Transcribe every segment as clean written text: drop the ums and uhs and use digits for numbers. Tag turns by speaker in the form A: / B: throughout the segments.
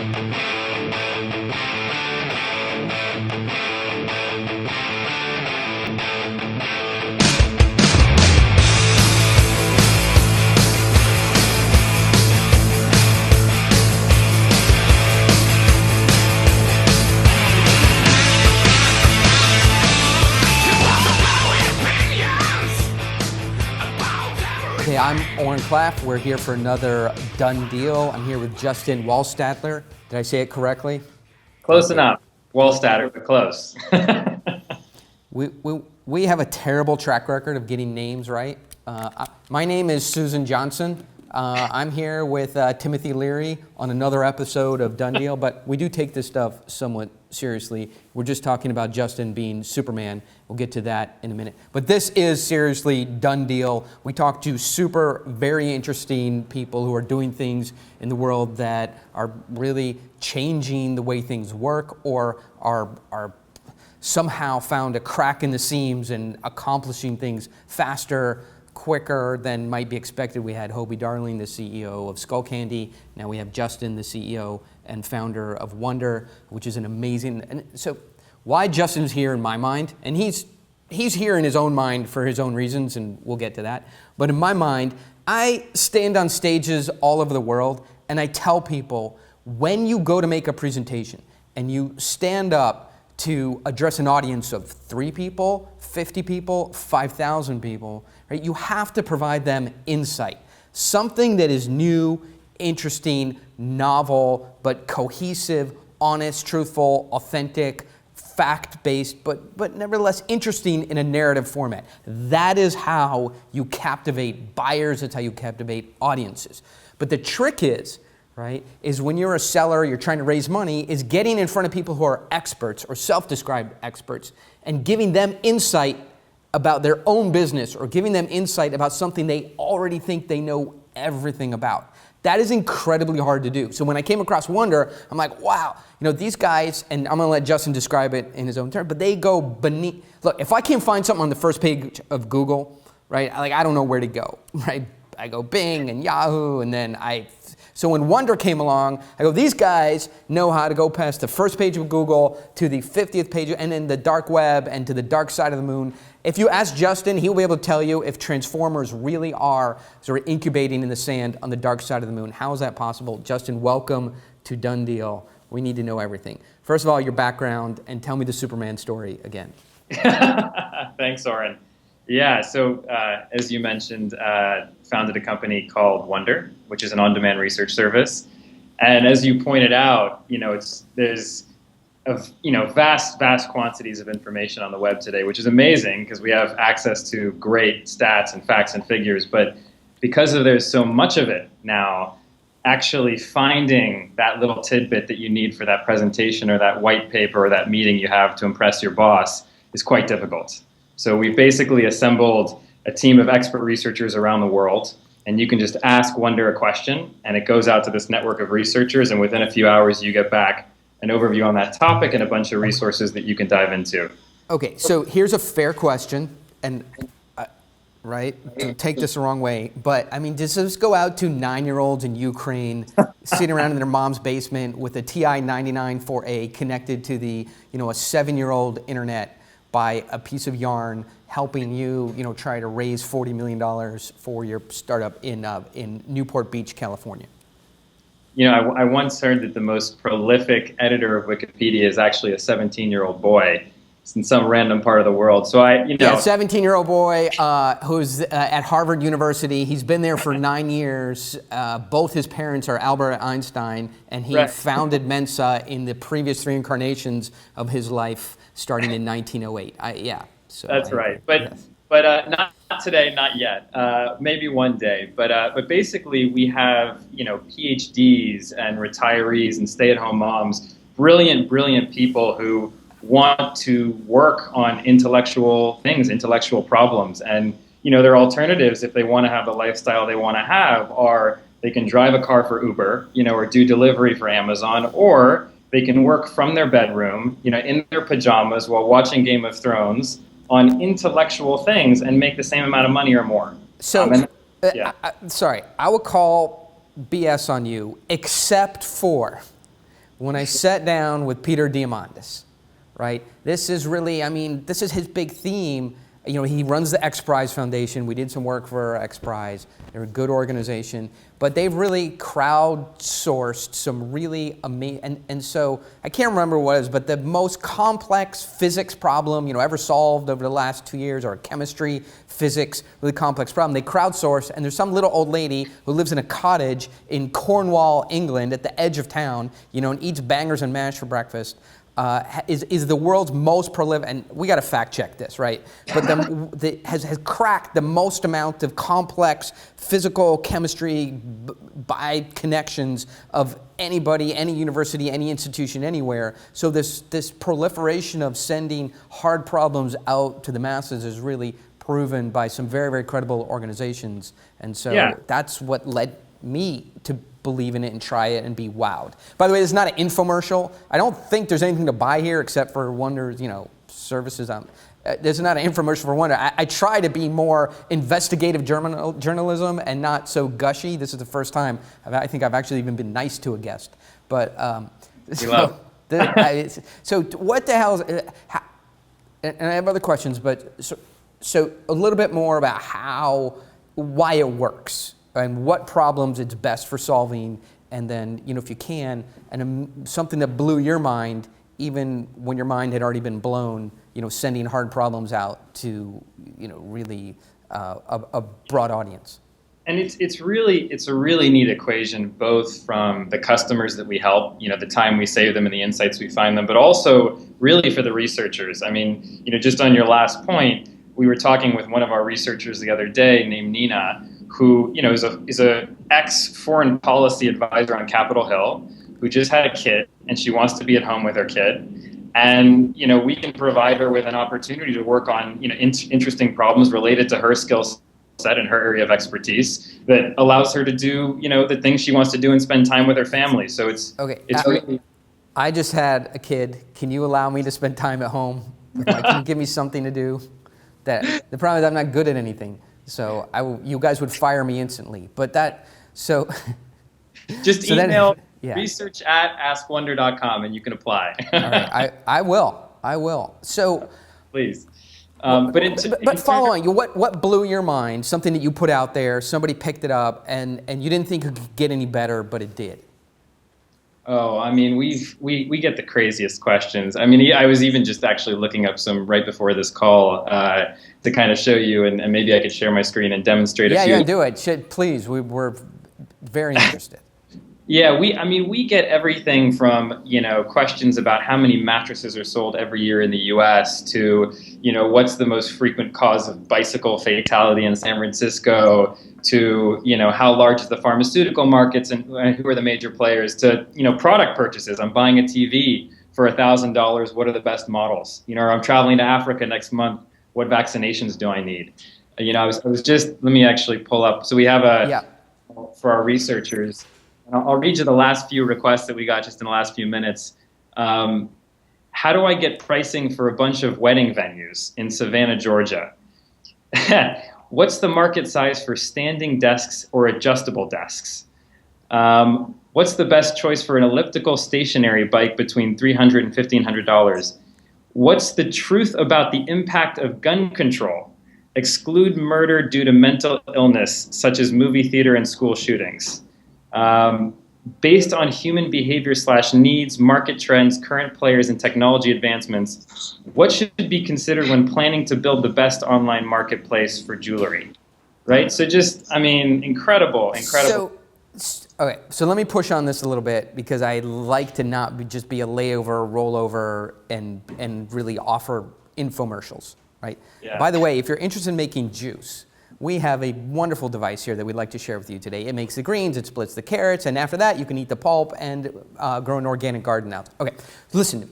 A: Okay, I'm Oren Klaff. We're here for another Done Deal. I'm here with Justin Wohlstadter. Did I say it correctly?
B: Close enough. Wohlstadter, but close.
A: We have a terrible track record of getting names right. My name is Susan Johnson. I'm here with Timothy Leary on another episode of Done Deal, but we do take this stuff somewhat seriously. We're just talking about Justin being Superman. We'll get to that in a minute. But this is seriously Done Deal. We talk to very interesting people who are doing things in the world that are really changing the way things work or are somehow found a crack in the seams and accomplishing things faster, quicker than might be expected. We had Hobie Darling, the CEO of Skullcandy. Now we have Justin, the CEO and founder of Wonder, which is an amazing. And so, why Justin's here in my mind, and he's here in his own mind for his own reasons, and we'll get to that. But in my mind, I stand on stages all over the world, and I tell people when you go to make a presentation and you stand up to address an audience of 3 people, 50 people, 5,000 people, right? You have to provide them insight, something that is new, interesting, novel, but cohesive, honest, truthful, authentic, fact-based, but nevertheless interesting in a narrative format. That is how you captivate buyers. That's how you captivate audiences. But the trick is, right, is when you're a seller, you're trying to raise money, is getting in front of people who are experts or self-described experts and giving them insight about their own business or giving them insight about something they already think they know everything about. That is incredibly hard to do. So when I came across Wonder, I'm like, wow, these guys, and I'm gonna let Justin describe it in his own terms, but they go beneath. Look, if I can't find something on the first page of Google, right, I don't know where to go, right? I go Bing and Yahoo, and then so when Wonder came along, I go, these guys know how to go past the first page of Google to the 50th page and then the dark web and to the dark side of the moon. If you ask Justin, he'll be able to tell you if Transformers really are sort of incubating in the sand on the dark side of the moon. How is that possible? Justin, welcome to Done Deal. We need to know everything. First of all, your background, and tell me the Superman story again.
B: Thanks, Oren. Yeah, so as you mentioned, founded a company called Wonder, which is an on-demand research service. And as you pointed out, there's vast quantities of information on the web today, which is amazing because we have access to great stats and facts and figures. But because there's so much of it now, actually finding that little tidbit that you need for that presentation or that white paper or that meeting you have to impress your boss is quite difficult. So we've basically assembled a team of expert researchers around the world, and you can just ask Wonder a question, and it goes out to this network of researchers, and within a few hours you get back an overview on that topic and a bunch of resources that you can dive into.
A: Okay, so here's a fair question, and right, don't take this the wrong way, but does this go out to 9-year-olds in Ukraine sitting around in their mom's basement with a TI 99 4A connected to the, a 7-year-old internet by a piece of yarn, helping you, try to raise $40 million for your startup in Newport Beach, California?
B: I once heard that the most prolific editor of Wikipedia is actually a 17-year-old boy. It's in some random part of the world. So
A: Yeah, 17-year-old boy who's at Harvard University. He's been there for 9 years. Both his parents are Albert Einstein, and he founded Mensa in the previous 3 incarnations of his life, starting in 1908.
B: That's right. But
A: yes.
B: But not today, not yet. Maybe one day. But basically, we have PhDs and retirees and stay-at-home moms, brilliant people who want to work on intellectual things, intellectual problems, and their alternatives if they want to have the lifestyle they want to have are they can drive a car for Uber, or do delivery for Amazon, or they can work from their bedroom, in their pajamas while watching Game of Thrones on intellectual things and make the same amount of money or more.
A: So, sorry, I would call BS on you, except for when I sat down with Peter Diamandis, right? This is really, I mean, this is his big theme. You know, he runs the X Prize Foundation. We did some work for X Prize. They're a good organization, but they've really crowdsourced some really amazing, and so I can't remember what it was, but the most complex physics problem, you know, ever solved over the last 2 years, or chemistry, physics, really complex problem. They crowdsource, and there's some little old lady who lives in a cottage in Cornwall, England, at the edge of town, you know, and eats bangers and mash for breakfast. Is the world's most prolific, and we got to fact check this, right? But has cracked the most amount of complex physical chemistry by connections of anybody, any university, any institution, anywhere. So this proliferation of sending hard problems out to the masses is really proven by some very, very credible organizations. And so that's what led me to believe in it and try it and be wowed. By the way, this is not an infomercial. I don't think there's anything to buy here except for Wonder's, you know, services. This is not an infomercial for Wonder. I try to be more investigative journalism and not so gushy. This is the first time I think I've actually even been nice to a guest. But so what the hell is, and I have other questions, but so a little bit more about why it works, and what problems it's best for solving, and then, you know, if you can, and something that blew your mind, even when your mind had already been blown, you know, sending hard problems out to, you know, really a broad audience.
B: And it's a really neat equation, both from the customers that we help, you know, the time we save them and the insights we find them, but also really for the researchers. I mean, you know, just on your last point, we were talking with one of our researchers the other day named Nina, who, you know, is a ex-foreign policy advisor on Capitol Hill, who just had a kid, and she wants to be at home with her kid. And, you know, we can provide her with an opportunity to work on, you know, interesting problems related to her skill set and her area of expertise that allows her to do, you know, the things she wants to do and spend time with her family. So it's
A: okay.
B: Really,
A: I just had a kid. Can you allow me to spend time at home? Like, can you give me something to do? The problem is I'm not good at anything. So you guys would fire me instantly. But
B: just email research@askwonder.com and you can apply.
A: All right, I will. So
B: please.
A: But following you, what blew your mind? Something that you put out there, somebody picked it up, and you didn't think it could get any better, but it did.
B: Oh, I mean, we get the craziest questions. I mean, I was even just actually looking up some right before this call to kind of show you, and maybe I could share my screen and demonstrate a few.
A: Yeah, do it. Please, we're very interested.
B: Yeah, we get everything from, you know, questions about how many mattresses are sold every year in the U.S. to, you know, what's the most frequent cause of bicycle fatality in San Francisco, to, you know, how large is the pharmaceutical markets and who are the major players, to, you know, product purchases. I'm buying a TV for $1,000. What are the best models? You know, or I'm traveling to Africa next month. What vaccinations do I need? You know, I was just, let me actually pull up. So we have for our researchers. I'll read you the last few requests that we got just in the last few minutes. How do I get pricing for a bunch of wedding venues in Savannah, Georgia? What's the market size for standing desks or adjustable desks? What's the best choice for an elliptical stationary bike between $300 and $1,500? What's the truth about the impact of gun control? Exclude murder due to mental illness, such as movie theater and school shootings. Based on human behavior / needs, market trends, current players, and technology advancements, what should be considered when planning to build the best online marketplace for jewelry? Right? So just, I mean, incredible.
A: So let me push on this a little bit, because I like to not just be a layover, rollover, and really offer infomercials, right?
B: Yeah.
A: By the way, if you're interested in making juice, we have a wonderful device here that we'd like to share with you today. It makes the greens, it splits the carrots, and after that, you can eat the pulp and grow an organic garden out. Okay, listen to me.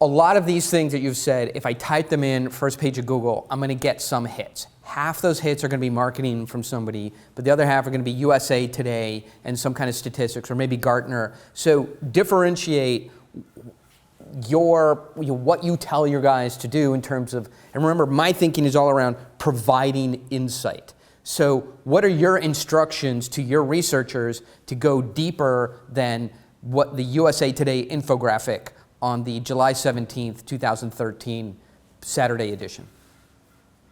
A: A lot of these things that you've said, if I type them in first page of Google, I'm going to get some hits. Half those hits are going to be marketing from somebody, but the other half are going to be USA Today and some kind of statistics, or maybe Gartner. So differentiate what you tell your guys to do in terms of, and remember, my thinking is all around providing insight. So what are your instructions to your researchers to go deeper than what the USA Today infographic on the July 17th, 2013 Saturday edition?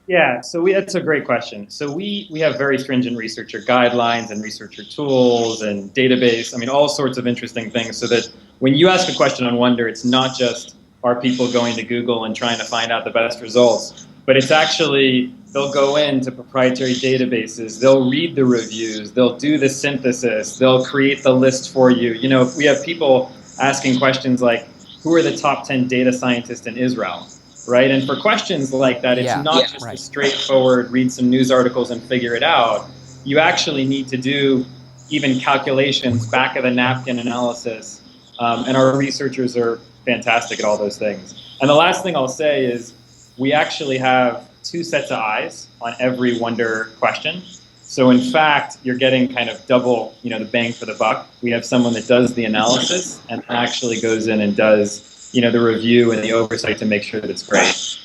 B: Yeah, so that's a great question. So we have very stringent researcher guidelines and researcher tools and database. I mean, all sorts of interesting things so that when you ask a question on Wonder, it's not just are people going to Google and trying to find out the best results, but it's actually they'll go into proprietary databases, they'll read the reviews, they'll do the synthesis, they'll create the list for you. You know, we have people asking questions like, who are the top 10 data scientists in Israel? Right? And for questions like that, it's not just a straightforward read some news articles and figure it out. You actually need to do even calculations, back of the napkin analysis. And our researchers are fantastic at all those things. And the last thing I'll say is we actually have 2 sets of eyes on every Wonder question. So in fact, you're getting kind of double, the bang for the buck. We have someone that does the analysis and actually goes in and does the review and the oversight to make sure that it's great.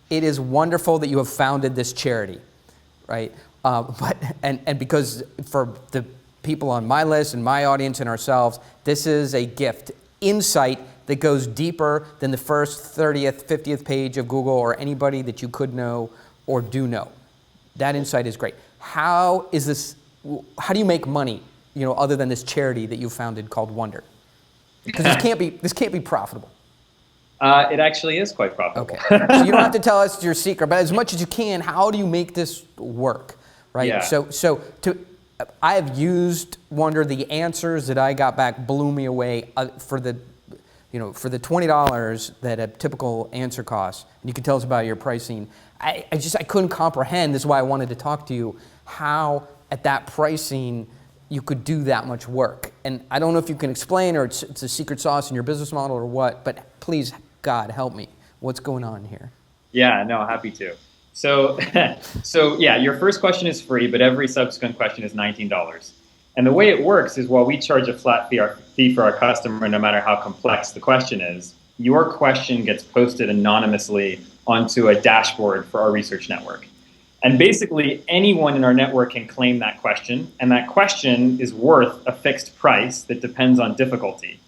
A: It is wonderful that you have founded this charity, right? But because for the people on my list and my audience and ourselves, this is a gift, insight that goes deeper than the first 30th, 50th page of Google or anybody that you could know or do know. That insight is great. How do you make money, other than this charity that you founded called Wonder? Because this can't be profitable.
B: It actually is quite profitable.
A: Okay. So you don't have to tell us your secret, but as much as you can, how do you make this work, right?
B: Yeah.
A: I have used Wonder. The answers that I got back blew me away for the $20 that a typical answer costs. And you can tell us about your pricing. I couldn't comprehend. This is why I wanted to talk to you. How at that pricing you could do that much work. And I don't know if you can explain or it's a secret sauce in your business model or what, but please, God, help me. What's going on here?
B: Yeah, no, happy to. So yeah, your first question is free, but every subsequent question is $19. And the way it works is while we charge a flat fee for our customer, no matter how complex the question is, your question gets posted anonymously onto a dashboard for our research network. And basically, anyone in our network can claim that question, and that question is worth a fixed price that depends on difficulty.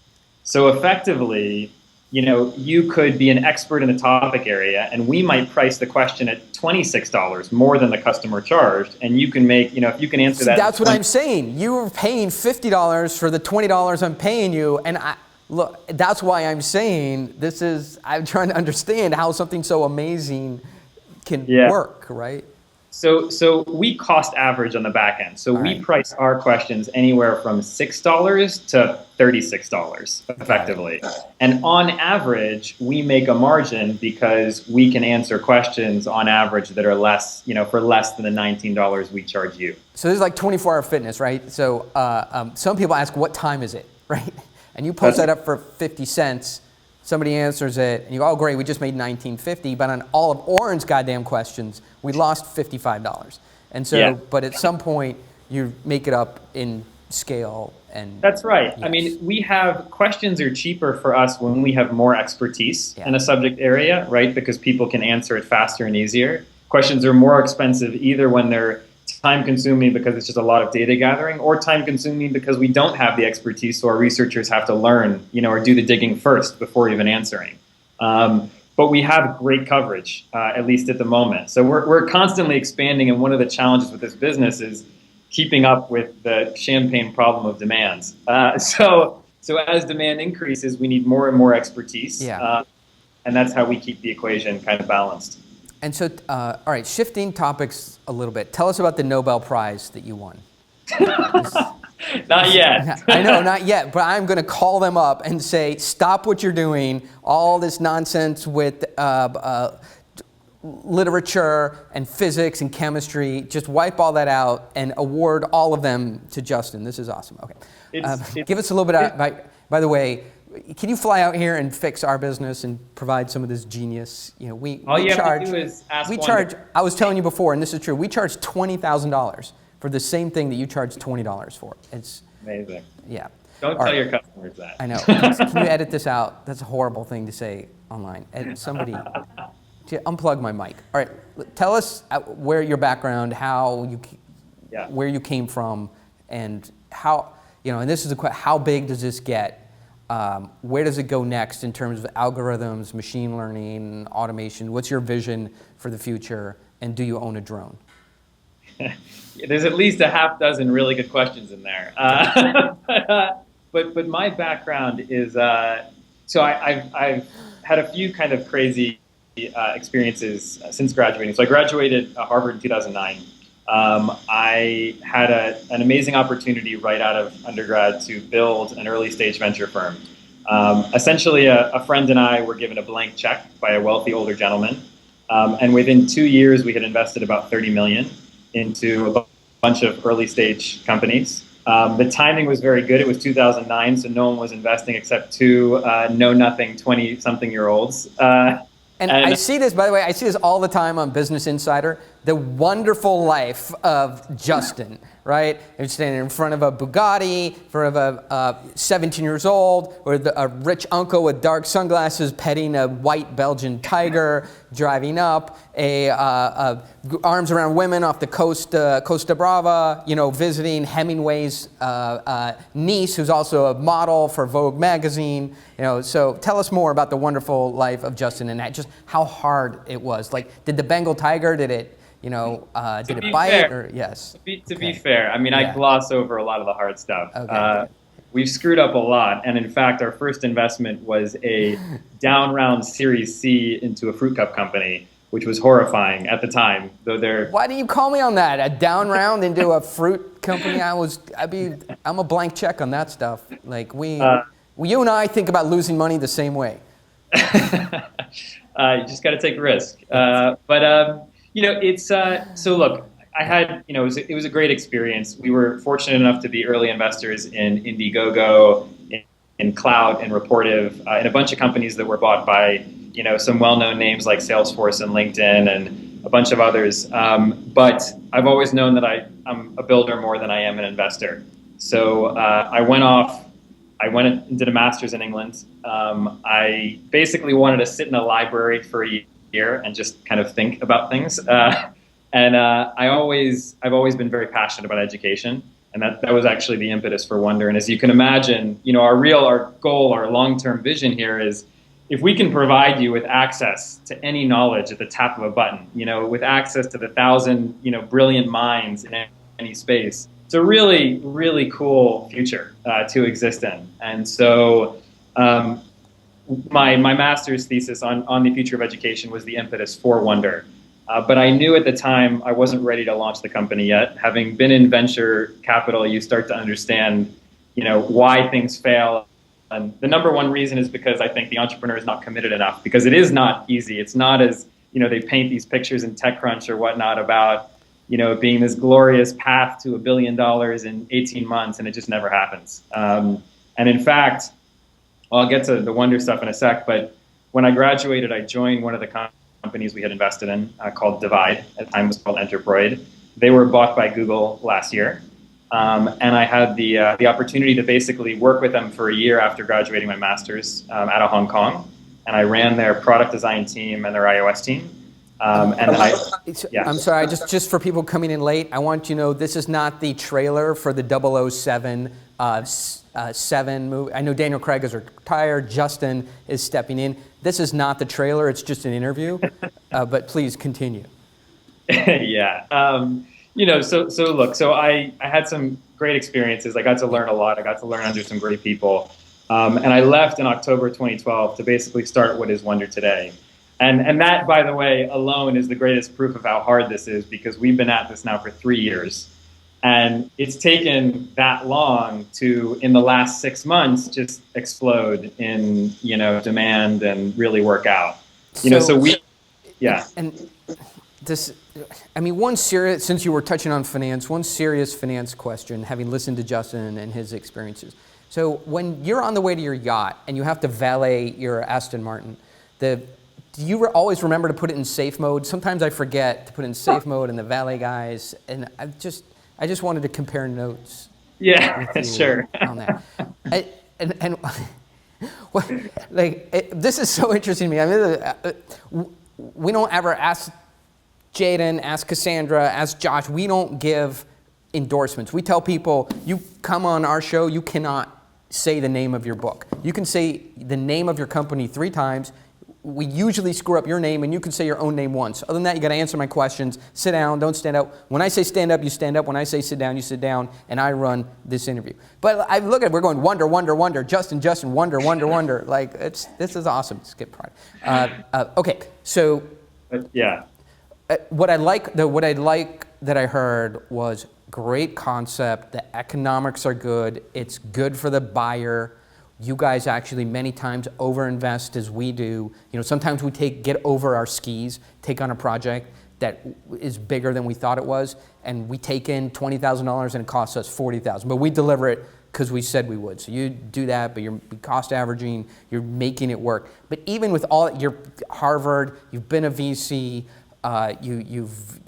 B: So effectively, you could be an expert in the topic area, and we might price the question at $26 more than the customer charged, and you can make, if you can answer that.
A: That's what I'm saying. You were paying $50 for the $20 I'm paying you, and look, that's why I'm saying I'm trying to understand how something so amazing can work, right?
B: So we cost average on the back end. So we price our questions anywhere from $6 to $36 effectively. And on average, we make a margin because we can answer questions on average that are less, for less than the $19 we charge you.
A: So this is like 24-hour fitness, right? So some people ask, what time is it, right? And you post that up for 50 cents. Somebody answers it, and you go, oh, great, we just made $19.50, but on all of Oren's goddamn questions, we lost $55. And so, but at some point, you make it up in scale. And
B: that's right.
A: Yes.
B: I mean, we have questions are cheaper for us when we have more expertise in a subject area, right? Because people can answer it faster and easier. Questions are more expensive either when they're time-consuming because it's just a lot of data gathering, or time-consuming because we don't have the expertise, so our researchers have to learn, or do the digging first before even answering. But we have great coverage, at least at the moment. So we're constantly expanding, and one of the challenges with this business is keeping up with the champagne problem of demands. So as demand increases, we need more and more expertise, and that's how we keep the equation kind of balanced.
A: And so, all right, shifting topics a little bit. Tell us about the Nobel Prize that you won.
B: Not yet.
A: I know, not yet, but I'm going to call them up and say, stop what you're doing, all this nonsense with literature and physics and chemistry, just wipe all that out and award all of them to Justin. This is awesome. Okay. Give us a little bit, by the way, can you fly out here and fix our business and provide some of this genius?
B: All you have to do is ask Wonder.
A: I was telling you before, and this is true, we charge $20,000 for the same thing that you charge $20 for. It's
B: amazing.
A: Yeah.
B: Don't tell your customers that.
A: I know. Can you edit this out? That's a horrible thing to say online. And somebody, unplug my mic. All right, tell us where your background, where you came from, and how, and this is a question, how big does this get? Where does it go next in terms of algorithms, machine learning, automation? What's your vision for the future? And do you own a drone?
B: There's at least a half dozen really good questions in there. But my background is, so I've had a few kind of crazy experiences since graduating. So I graduated Harvard in 2009. I had an amazing opportunity right out of undergrad to build an early stage venture firm. Essentially, a friend and I were given a blank check by a wealthy older gentleman. And within 2 years, we had invested about 30 million into a bunch of early stage companies. The timing was very good. It was 2009, so no one was investing except two know-nothing 20-something-year-olds.
A: And I see this, by the way, I see this all the time on Business Insider, the wonderful life of Justin, right? He's standing in front of a Bugatti, in front of a 17 years old, with a rich uncle with dark sunglasses petting a white Belgian tiger, driving up, arms around women off the Costa Brava, visiting Hemingway's niece, who's also a model for Vogue magazine. So tell us more about the wonderful life of Justin and just how hard it was. Like, did the Bengal tiger, did it bite?
B: Fair,
A: or yes?
B: To be fair, I mean, I gloss over a lot of the hard stuff.
A: Okay.
B: We've screwed up a lot, and in fact, our first investment was a down round Series C into a fruit cup company, which was horrifying at the time. Though
A: why do you call me on that? A down round into a fruit company? I'm a blank check on that stuff. Like you and I think about losing money the same way.
B: You just got to take a risk. It's so look. I had, it was a great experience. We were fortunate enough to be early investors in Indiegogo, in Cloud, in Reportive, in a bunch of companies that were bought by, some well-known names like Salesforce and LinkedIn and a bunch of others. But I've always known that I'm a builder more than I am an investor. So I went and did a master's in England. I basically wanted to sit in a library for a year and just kind of think about things. And I've always been very passionate about education, and that was actually the impetus for Wonder. And as you can imagine, our goal, our long-term vision here is if we can provide you with access to any knowledge at the tap of a button, with access to the 1,000, brilliant minds in any space, it's a really, really cool future to exist in. And so my master's thesis on the future of education was the impetus for Wonder. But I knew at the time I wasn't ready to launch the company yet. Having been in venture capital, you start to understand, why things fail. And the number one reason is because I think the entrepreneur is not committed enough, because it is not easy. It's not as, they paint these pictures in TechCrunch or whatnot about, being this glorious path to $1 billion in 18 months, and it just never happens. And in fact, I'll get to the Wonder stuff in a sec, but when I graduated, I joined one of the companies we had invested in called Divide. At the time it was called Enterproid. They were bought by Google last year. And I had the opportunity to basically work with them for a year after graduating my master's out of Hong Kong. And I ran their product design team and their iOS team.
A: I'm sorry, just for people coming in late, I want you to know this is not the trailer for the 007 movie. I know Daniel Craig is retired, Justin is stepping in. This is not the trailer, it's just an interview, but please continue.
B: Yeah. So I had some great experiences. I got to learn a lot. I got to learn under some great people. And I left in October 2012 to basically start what is Wonder today. And that, by the way, alone is the greatest proof of how hard this is, because we've been at this now for 3 years. And it's taken that long to, in the last 6 months, just explode in, demand and really work out.
A: And this, one serious, since you were touching on finance, one serious finance question, having listened to Justin and his experiences. So when you're on the way to your yacht and you have to valet your Aston Martin, do you always remember to put it in safe mode? Sometimes I forget to put it in safe mode, and the valet guys, and I just wanted to compare notes.
B: Yeah, sure.
A: On that. This is so interesting to me. We don't ever ask Jaden, ask Cassandra, ask Josh. We don't give endorsements. We tell people, you come on our show, you cannot say the name of your book. You can say the name of your company 3 times. We usually screw up your name, and you can say your own name once. Other than that, you got to answer my questions. Sit down, don't stand up. When I say stand up, you stand up. When I say sit down, you sit down, and I run this interview. But I look at it, we're going Wonder, Wonder, Wonder, Justin, Wonder, Wonder, Wonder. Like, this is awesome. Skip pride. Okay, so
B: yeah.
A: What I like that I heard was great concept. The economics are good. It's good for the buyer. You guys actually many times overinvest as we do. You know, sometimes we get over our skis, take on a project that is bigger than we thought it was, and we take in $20,000 and it costs us $40,000, but we deliver it because we said we would. So you do that, but you're cost averaging, you're making it work. But even with all, you're Harvard, you've been a VC, you've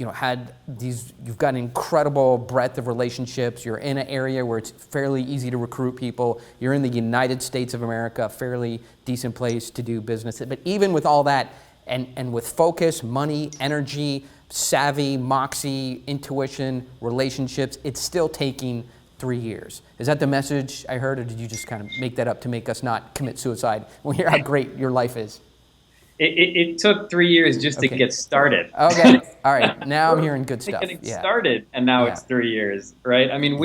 A: got an incredible breadth of relationships. You're in an area where it's fairly easy to recruit people. You're in the United States of America, a fairly decent place to do business. But even with all that, and with focus, money, energy, savvy, moxie, intuition, relationships, it's still taking 3 years. Is that the message I heard, or did you just kind of make that up to make us not commit suicide when we hear how great your life is?
B: It took 3 years just to get started.
A: Okay, all right. Now I'm hearing good stuff.
B: Getting started, and now it's 3 years, right? I mean,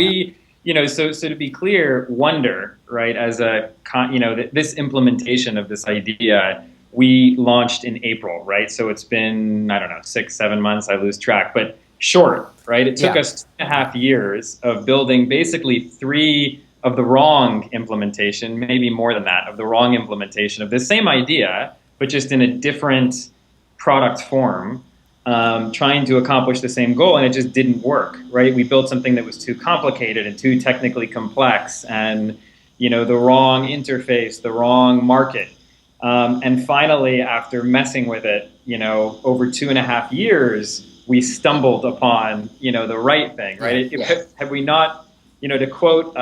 B: so to be clear, Wonder, right, as this implementation of this idea, we launched in April, right? So it's been, I don't know, 6-7 months, I lose track, but short, right? It took us 2.5 years of building basically 3 of the wrong implementation, maybe more than that, of the wrong implementation of the same idea, but just in a different product form, trying to accomplish the same goal, and it just didn't work, right? We built something that was too complicated and too technically complex, and the wrong interface, the wrong market. And finally, after messing with it, over 2.5 years, we stumbled upon, the right thing, right? Have we not, to quote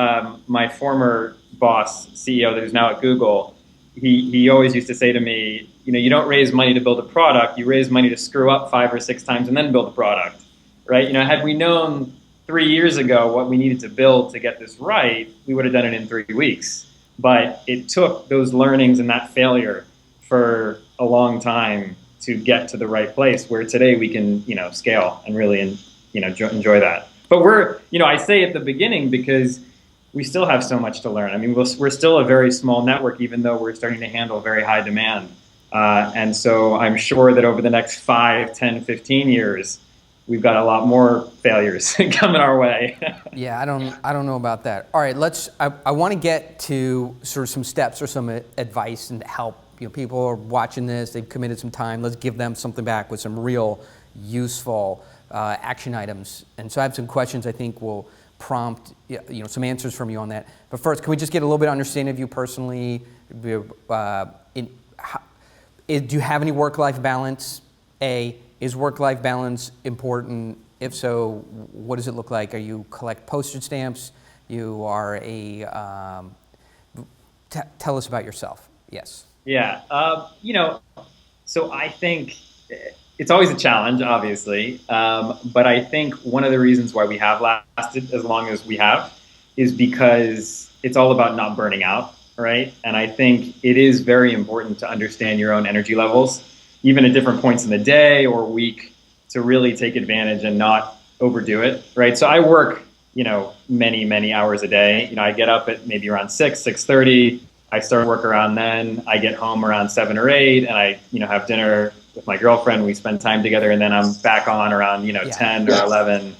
B: my former boss, CEO, who's now at Google, he always used to say to me, you don't raise money to build a product, you raise money to screw up 5 or 6 times and then build a product, right? Had we known 3 years ago what we needed to build to get this right, we would have done it in 3 weeks. But it took those learnings and that failure for a long time to get to the right place where today we can, scale and really, enjoy that. But I say at the beginning because we still have so much to learn. I mean, we're still a very small network, even though we're starting to handle very high demand. And so I'm sure that over the next 5, 10, 15 years, we've got a lot more failures coming our way.
A: Yeah, I don't know about that. All right, I want to get to sort of some steps or some advice and help. People are watching this, they've committed some time. Let's give them something back with some real useful action items. And so I have some questions I think will prompt some answers from you on that. But first, can we just get a little bit of understanding of you personally? Do you have any work-life balance? Is work-life balance important? If so, what does it look like? Are you collect postage stamps? You are tell us about yourself. Yes.
B: Yeah. So I think it's always a challenge, obviously. But I think one of the reasons why we have lasted as long as we have is because it's all about not burning out, right? And I think it is very important to understand your own energy levels, even at different points in the day or week, to really take advantage and not overdo it, right? So I work, many, many hours a day. I get up at maybe around 6:30. I start work around then. I get home around 7 or 8, and I, have dinner with my girlfriend. We spend time together, and then I'm back on around, 10 or 11,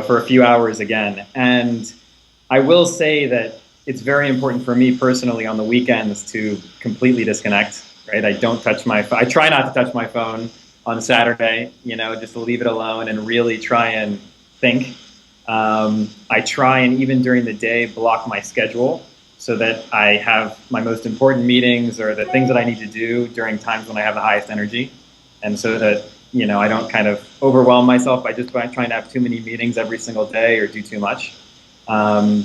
B: for a few hours again. And I will say that it's very important for me personally on the weekends to completely disconnect, right? I try not to touch my phone on Saturday, just to leave it alone and really try and think. I try and even during the day block my schedule so that I have my most important meetings or the things that I need to do during times when I have the highest energy. And so that, I don't kind of overwhelm myself by just trying to have too many meetings every single day or do too much. And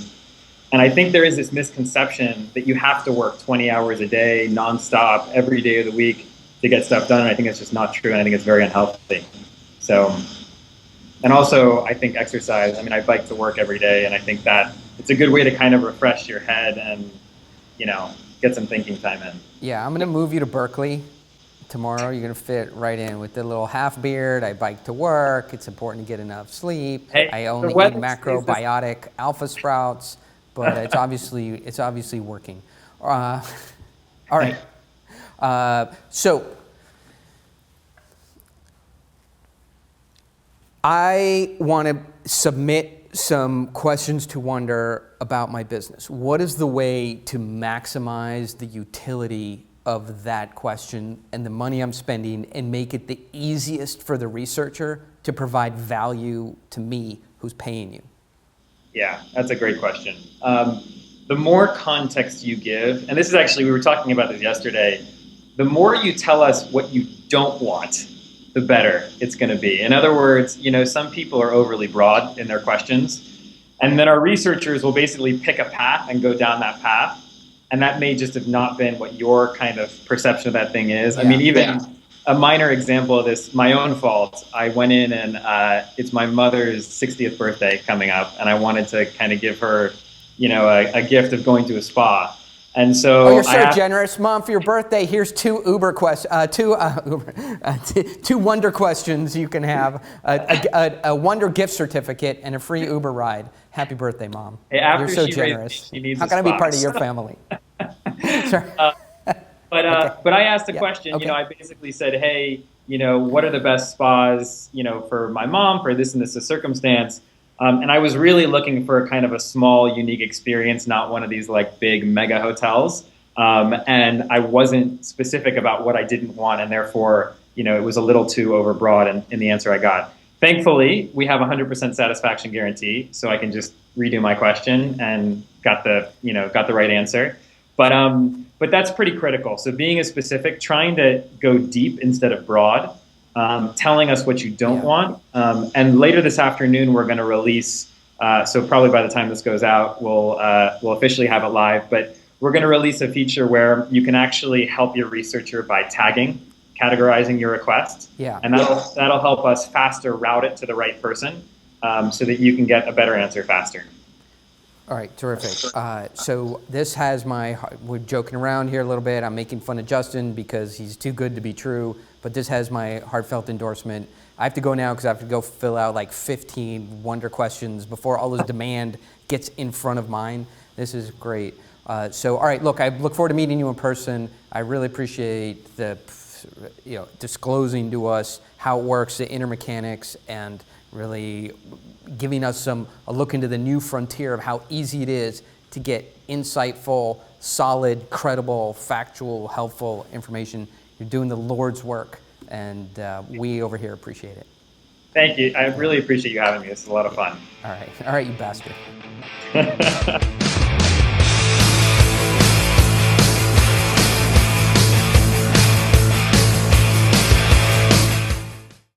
B: I think there is this misconception that you have to work 20 hours a day, nonstop, every day of the week to get stuff done. And I think it's just not true. And I think it's very unhealthy. So And also, I think exercise. I mean, I bike to work every day, and I think that it's a good way to kind of refresh your head and, get some thinking time in.
A: Yeah, I'm going to move you to Berkeley tomorrow. You're going to fit right in with the little half beard. I bike to work. It's important to get enough sleep.
B: Hey,
A: I
B: the
A: only eat
B: weather stays
A: macrobiotic alpha sprouts, but it's obviously working. All right. So I want to submit some questions to Wonder about my business. What is the way to maximize the utility of that question and the money I'm spending and make it the easiest for the researcher to provide value to me who's paying you?
B: Yeah, that's a great question. The more context you give, and this is actually, we were talking about this yesterday, the more you tell us what you don't want, the better it's going to be. In other words, some people are overly broad in their questions, and then our researchers will basically pick a path and go down that path, and that may just have not been what your kind of perception of that thing is.
A: Yeah.
B: I mean, even a minor example of this, my own fault, I went in and it's my mother's 60th birthday coming up, and I wanted to kind of give her, a gift of going to a spa. And so
A: you're so generous, Mom. For your birthday, here's two two Wonder questions you can have: a Wonder gift certificate and a free Uber ride. Happy birthday, Mom!
B: Hey, after
A: you're so
B: she
A: generous.
B: She needs
A: How can I be part of your family? Sorry.
B: But I asked a question.
A: Okay.
B: I basically said, hey, what are the best spas, for my mom for this and this circumstance. And I was really looking for kind of a small, unique experience, not one of these like big mega hotels. And I wasn't specific about what I didn't want, and therefore, it was a little too overbroad in the answer I got. Thankfully, we have a 100% satisfaction guarantee, so I can just redo my question and got the right answer. But that's pretty critical. So being as specific, trying to go deep instead of broad. Telling us what you don't want. And later this afternoon, we're going to release, so probably by the time this goes out, we'll officially have it live, but we're going to release a feature where you can actually help your researcher by tagging, categorizing your request.
A: Yeah.
B: And that'll help us faster route it to the right person so that you can get a better answer faster.
A: All right, terrific. So this has we're joking around here a little bit. I'm making fun of Justin because he's too good to be true, but this has my heartfelt endorsement. I have to go now because I have to go fill out like 15 Wonder questions before all this demand gets in front of mine. This is great. So, all right, look, I look forward to meeting you in person. I really appreciate the, disclosing to us how it works, the inner mechanics, and really giving us a look into the new frontier of how easy it is to get insightful, solid, credible, factual, helpful information. You're doing the Lord's work, and we over here appreciate it.
B: Thank you. I really appreciate you having me. This is a lot of fun.
A: All right, you bastard.